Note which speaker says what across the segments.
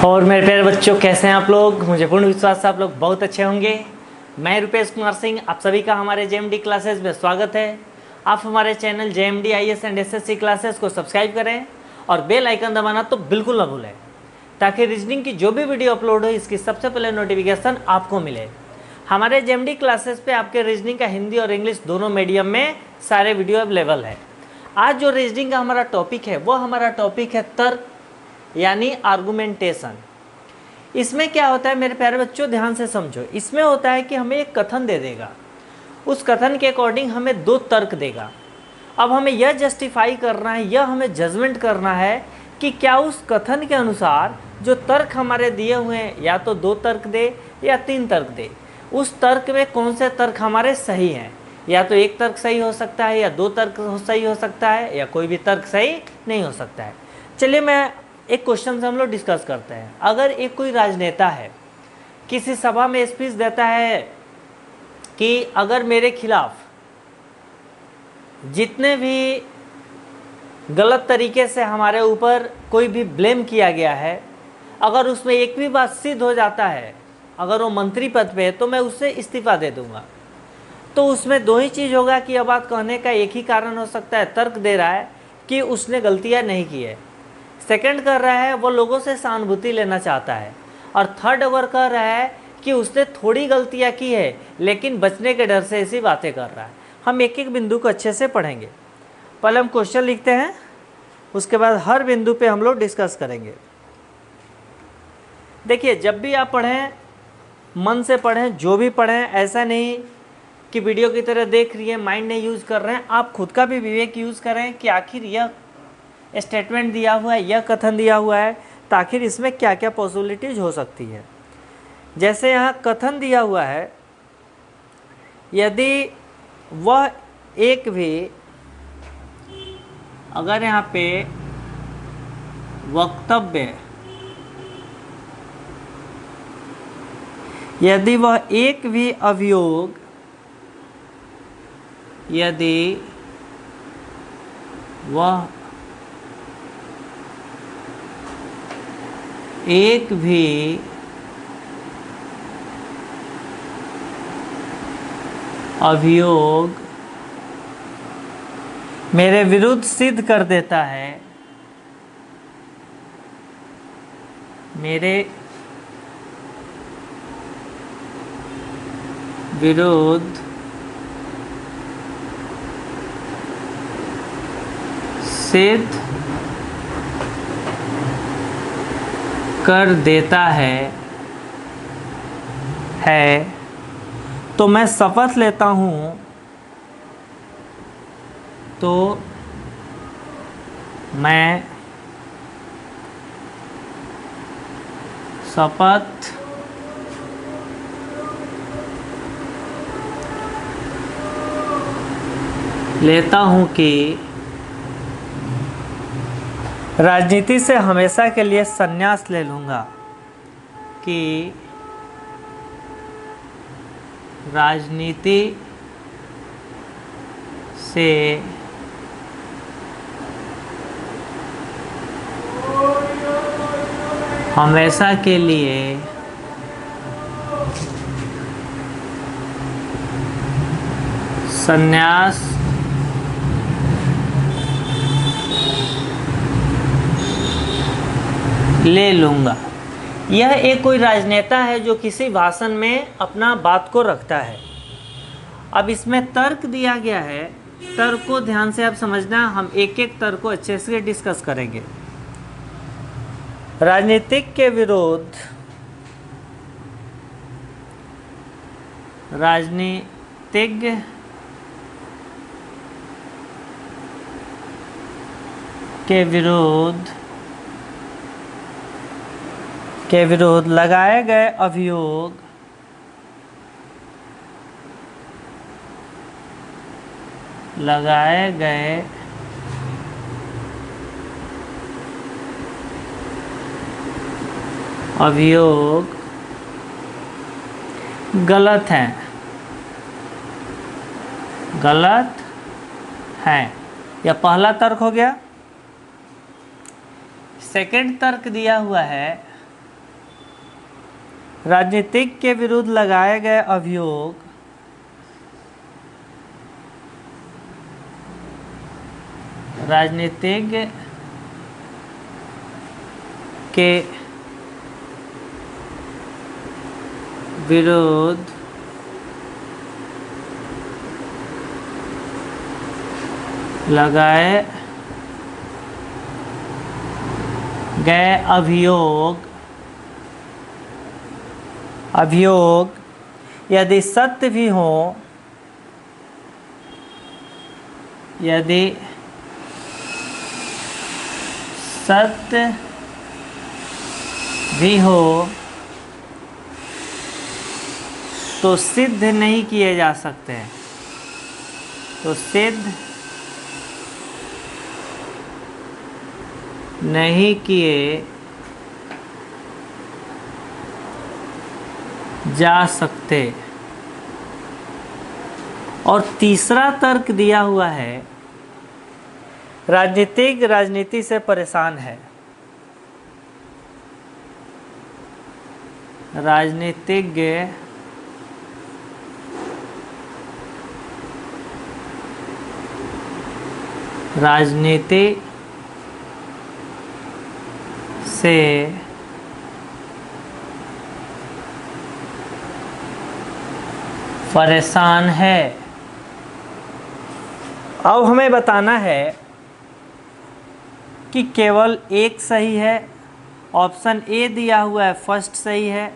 Speaker 1: और मेरे प्यारे बच्चों, कैसे हैं आप लोग। मुझे पूर्ण विश्वास है आप लोग बहुत अच्छे होंगे। मैं रुपेश कुमार सिंह, आप सभी का हमारे जेएमडी क्लासेस में स्वागत है। आप हमारे channel JMD IAS and SSC classes को सब्सक्राइब करें और बेल आइकन दबाना तो बिल्कुल ना भूलें, ताकि रीजनिंग की जो भी वीडियो अपलोड हो इसकी सबसे पहले नोटिफिकेशन आपको मिले। हमारे जेएमडी क्लासेस पे आपके रीजनिंग का हिंदी और इंग्लिश दोनों मीडियम में सारे वीडियो अवेलेबल है। आज जो रीजनिंग का हमारा टॉपिक है वो हमारा टॉपिक है तर्क यानी आर्गुमेंटेशन। इसमें क्या होता है मेरे प्यारे बच्चों, ध्यान से समझो। इसमें होता है कि हमें एक कथन दे देगा, उस कथन के अकॉर्डिंग हमें दो तर्क देगा। अब हमें यह जस्टिफाई करना है, यह हमें जजमेंट करना है कि क्या उस कथन के अनुसार जो तर्क हमारे दिए हुए हैं, या तो दो तर्क दे या तीन तर्क दे, उस तर्क में कौन से तर्क हमारे सही हैं। या तो एक तर्क सही हो सकता है, या दो तर्क सही हो सकता है, या कोई भी तर्क सही नहीं हो सकता है। चलिए मैं एक क्वेश्चन से हम लोग डिस्कस करते हैं। अगर एक कोई राजनेता है, किसी सभा में स्पीच देता है कि अगर मेरे खिलाफ जितने भी गलत तरीके से हमारे ऊपर कोई भी ब्लेम किया गया है, अगर उसमें एक भी बात सिद्ध हो जाता है, अगर वो मंत्री पद पे है, तो मैं उससे इस्तीफा दे दूंगा। तो उसमें दो ही चीज़ होगा कि यह बात कहने का एक ही कारण हो सकता है, तर्क दे रहा है कि उसने गलतियाँ नहीं की है। सेकंड कर रहा है वो लोगों से सहानुभूति लेना चाहता है। और थर्ड अगर कर रहा है कि उसने थोड़ी गलतियां की है लेकिन बचने के डर से ऐसी बातें कर रहा है। हम एक एक बिंदु को अच्छे से पढ़ेंगे। पहले हम क्वेश्चन लिखते हैं, उसके बाद हर बिंदु पे हम लोग डिस्कस करेंगे। देखिए, जब भी आप पढ़ें मन से पढ़ें, जो भी पढ़ें, ऐसा नहीं कि वीडियो की तरह देख रही है, माइंड नहीं यूज़ कर रहे हैं। आप खुद का भी विवेक यूज़ करें कि आखिर यह स्टेटमेंट दिया हुआ है, यह कथन दिया हुआ है, तो आखिर इसमें क्या क्या पॉसिबिलिटीज हो सकती है। जैसे यहाँ कथन दिया हुआ है, यदि वह एक भी, अगर यहाँ पे वक्तव्य, यदि वह एक भी अभियोग, यदि वह एक भी अभियोग मेरे विरुद्ध सिद्ध कर देता है, मेरे विरुद्ध सिद्ध कर देता है, तो मैं शपथ लेता हूँ, तो मैं शपथ लेता हूँ कि राजनीति से हमेशा के लिए संन्यास ले लूँगा, कि राजनीति से हमेशा के लिए संन्यास ले लूँगा। यह एक कोई राजनेता है जो किसी भाषण में अपना बात को रखता है। अब इसमें तर्क दिया गया है, तर्क को ध्यान से आप समझना, हम एक एक तर्क को अच्छे से डिस्कस करेंगे। राजनीतिक के विरोध, राजनीतिज्ञ के विरोध लगाए गए अभियोग, लगाए गए अभियोग गलत हैं, गलत हैं। यह पहला तर्क हो गया। सेकंड तर्क दिया हुआ है राजनीतिक के विरुद्ध लगाए गए अभियोग राजनीतिक के विरुद्ध लगाए गए अभियोग यदि सत्य भी हो, यदि सत्य भी हो तो सिद्ध नहीं किए जा सकते हैं, तो सिद्ध नहीं किए जा सकते। और तीसरा तर्क दिया हुआ है, राजनीतिज्ञ राजनीति से परेशान है। राजनीतिज्ञ राजनीति से परेशान है। अब हमें बताना है कि केवल एक सही है। ऑप्शन ए दिया हुआ है फर्स्ट सही है,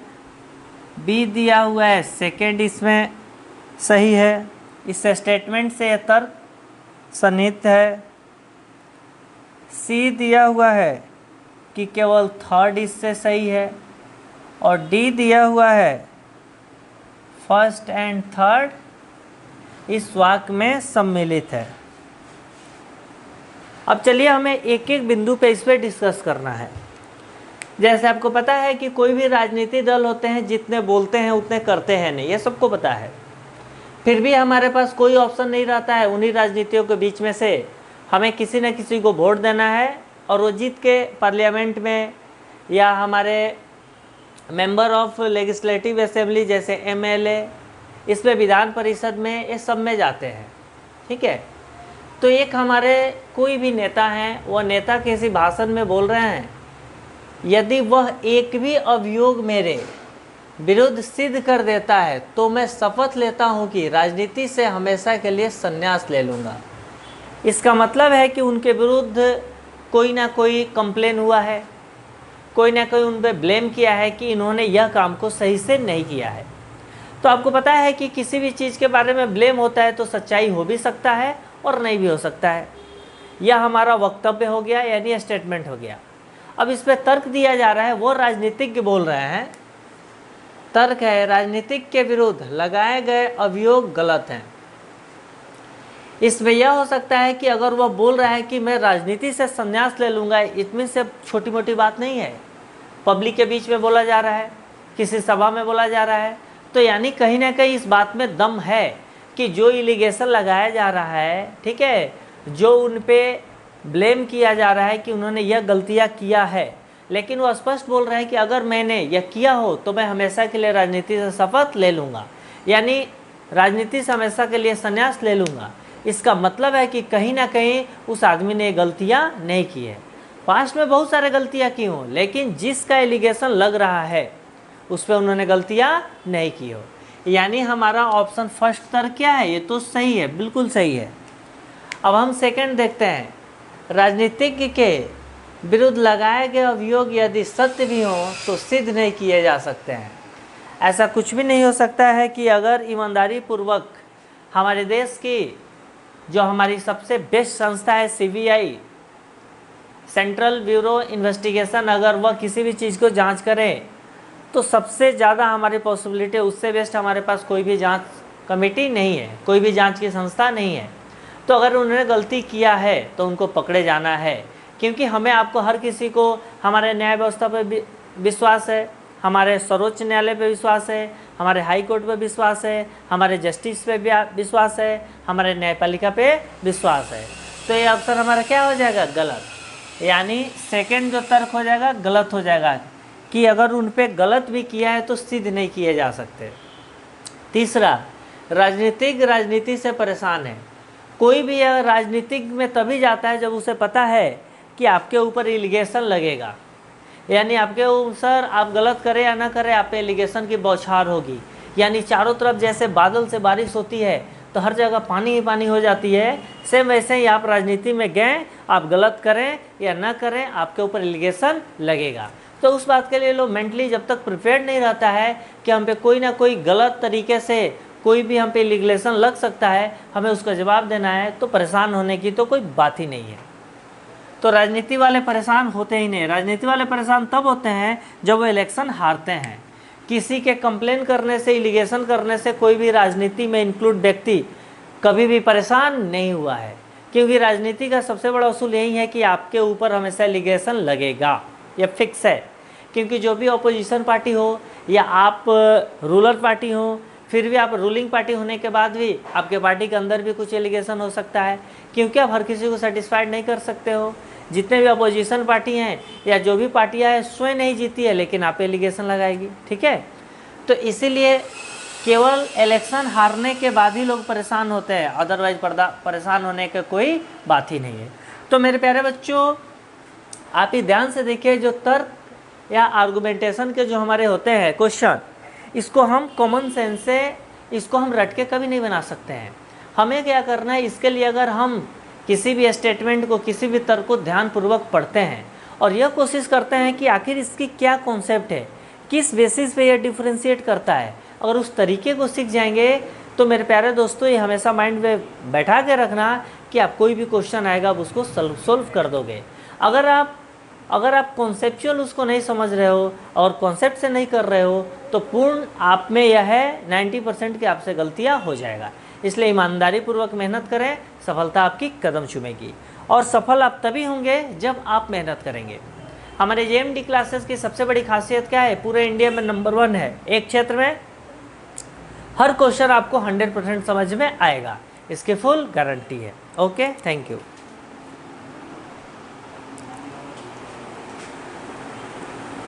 Speaker 1: बी दिया हुआ है सेकंड इसमें सही है। इस स्टेटमेंट से यह तर्क सन्निहित है। सी दिया हुआ है कि केवल थर्ड इससे सही है, और डी दिया हुआ है फर्स्ट एंड थर्ड इस वाक्य में सम्मिलित है। अब चलिए हमें एक एक बिंदु पे इस पर डिस्कस करना है। जैसे आपको पता है कि कोई भी राजनीतिक दल होते हैं जितने बोलते हैं उतने करते हैं नहीं, ये सबको पता है। फिर भी हमारे पास कोई ऑप्शन नहीं रहता है, उन्हीं राजनीतियों के बीच में से हमें किसी न किसी को वोट देना है और वो जीत के पार्लियामेंट में या हमारे मेंबर ऑफ लेजिस्लेटिव असेंबली जैसे एमएलए, इसमें विधान परिषद में, ये सब में जाते हैं। ठीक है, तो एक हमारे कोई भी नेता हैं, वह नेता किसी भाषण में बोल रहे हैं, यदि वह एक भी अभियोग मेरे विरुद्ध सिद्ध कर देता है तो मैं शपथ लेता हूं कि राजनीति से हमेशा के लिए संन्यास ले लूँगा। इसका मतलब है कि उनके विरुद्ध कोई ना कोई कंप्लेन हुआ है, कोई ना कोई उन पर ब्लेम किया है कि इन्होंने यह काम को सही से नहीं किया है। तो आपको पता है कि किसी भी चीज़ के बारे में ब्लेम होता है तो सच्चाई हो भी सकता है और नहीं भी हो सकता है। यह हमारा वक्तव्य हो गया, यानी स्टेटमेंट हो गया। अब इस पर तर्क दिया जा रहा है, वो राजनीतिज्ञ बोल रहे हैं, तर्क है राजनीतिक के विरुद्ध लगाए गए अभियोग गलत हैं। इसमें यह हो सकता है कि अगर वह बोल रहा है कि मैं राजनीति से संन्यास ले लूँगा, इसमें से छोटी मोटी बात नहीं है। पब्लिक के बीच में बोला जा रहा है, किसी सभा में बोला जा रहा है, तो यानी कहीं ना कहीं इस बात में दम है कि जो एलिगेशन लगाया जा रहा है, ठीक है, जो उन पे ब्लेम किया जा रहा है कि उन्होंने यह गलतियाँ किया है, लेकिन वो स्पष्ट बोल रहा है कि अगर मैंने यह किया हो तो मैं हमेशा के लिए राजनीति से शपथ ले लूँगा, यानी राजनीति से हमेशा के लिए संन्यास ले लूँगा। इसका मतलब है कि कहीं ना कहीं उस आदमी ने गलतियाँ नहीं की है। पास्ट में बहुत सारे गलतियाँ की हों, लेकिन जिसका एलिगेशन लग रहा है उस पर उन्होंने गलतियाँ नहीं की हो। यानी हमारा ऑप्शन फर्स्ट तर्क क्या है, ये तो सही है, बिल्कुल सही है। अब हम सेकंड देखते हैं, राजनीतिज्ञ के विरुद्ध लगाए गए अभियोग यदि सत्य भी हो तो सिद्ध नहीं किए जा सकते हैं। ऐसा कुछ भी नहीं हो सकता है कि अगर ईमानदारी पूर्वक हमारे देश की जो हमारी सबसे बेस्ट संस्था है सीबीआई, सेंट्रल ब्यूरो इन्वेस्टिगेशन, अगर वह किसी भी चीज़ को जांच करे तो सबसे ज़्यादा हमारी पॉसिबिलिटी, उससे बेस्ट हमारे पास कोई भी जांच कमेटी नहीं है, कोई भी जांच की संस्था नहीं है। तो अगर उन्होंने गलती किया है तो उनको पकड़े जाना है, क्योंकि हमें आपको हर किसी को हमारे न्याय व्यवस्था पर विश्वास है, हमारे सर्वोच्च न्यायालय पे विश्वास है, हमारे हाई कोर्ट पे विश्वास है, हमारे जस्टिस पे भी विश्वास है, हमारे न्यायपालिका पे विश्वास है। तो ये ऑप्शन हमारा क्या हो जाएगा, गलत। यानी सेकंड जो तर्क हो जाएगा गलत हो जाएगा। कि अगर उन पे गलत भी किया है तो सिद्ध नहीं किए जा सकते। तीसरा, राजनीति से परेशान है। कोई भी राजनीतिक में तभी जाता है जब उसे पता है कि आपके ऊपर एलिगेशन लगेगा, यानी आपके ऊपर आप गलत करें या ना करें आप पे एलिगेशन की बौछार होगी। यानी चारों तरफ जैसे बादल से बारिश होती है तो हर जगह पानी ही पानी हो जाती है, सेम वैसे ही आप राजनीति में गए, आप गलत करें या ना करें आपके ऊपर एलिगेशन लगेगा। तो उस बात के लिए लोग मेंटली जब तक प्रिपेयर्ड नहीं रहता है कि हम पे कोई ना कोई गलत तरीके से कोई भी हम पे एलिगेशन लग सकता है, हमें उसका जवाब देना है, तो परेशान होने की तो कोई बात ही नहीं है। तो राजनीति वाले परेशान होते ही नहीं। राजनीति वाले परेशान तब होते हैं जब वो इलेक्शन हारते हैं। किसी के कंप्लेन करने से, एलिगेशन करने से कोई भी राजनीति में इंक्लूड व्यक्ति कभी भी परेशान नहीं हुआ है, क्योंकि राजनीति का सबसे बड़ा उसूल यही है कि आपके ऊपर हमेशा एलिगेशन लगेगा, ये फिक्स है। क्योंकि जो भी अपोजिशन पार्टी हो या आप रूलर पार्टी हो, फिर भी आप रूलिंग पार्टी होने के बाद भी आपके पार्टी के अंदर भी कुछ एलिगेशन हो सकता है, क्योंकि आप हर किसी को सेटिस्फाइड नहीं कर सकते हो। जितने भी अपोजिशन पार्टी हैं या जो भी पार्टियां हैं स्वयं नहीं जीती है, लेकिन आप एलिगेशन लगाएगी, ठीक है। तो इसीलिए केवल इलेक्शन हारने के बाद ही लोग परेशान होते हैं, अदरवाइज परेशान होने का कोई बात ही नहीं है। तो मेरे प्यारे बच्चों, आप ही ध्यान से देखिए, जो तर्क या आर्गुमेंटेशन के जो हमारे होते हैं क्वेश्चन, इसको हम कॉमन सेंस से इसको हम रट के कभी नहीं बना सकते हैं। हमें क्या करना है, इसके लिए अगर हम किसी भी स्टेटमेंट को, किसी भी तर्क को ध्यानपूर्वक पढ़ते हैं और यह कोशिश करते हैं कि आखिर इसकी क्या कॉन्सेप्ट है, किस बेसिस पे यह डिफ्रेंशिएट करता है, अगर उस तरीके को सीख जाएंगे तो मेरे प्यारे दोस्तों, ये हमेशा माइंड में बैठा के रखना कि आप कोई भी क्वेश्चन आएगा आप उसको सोल्व कर दोगे। अगर आप कॉन्सेप्चुअल उसको नहीं समझ रहे हो और कॉन्सेप्ट से नहीं कर रहे हो तो पूर्ण आप में यह है 90% की आपसे गलतियां हो जाएगा। इसलिए ईमानदारी पूर्वक मेहनत करें, सफलता आपकी कदम चूमेगी। और सफल आप तभी होंगे जब आप मेहनत करेंगे। हमारे जेएमडी क्लासेस की सबसे बड़ी खासियत क्या है, पूरे इंडिया में नंबर 1 है। एक क्षेत्र में हर क्वेश्चन आपको 100% समझ में आएगा, इसकी फुल गारंटी है। Okay, thank you.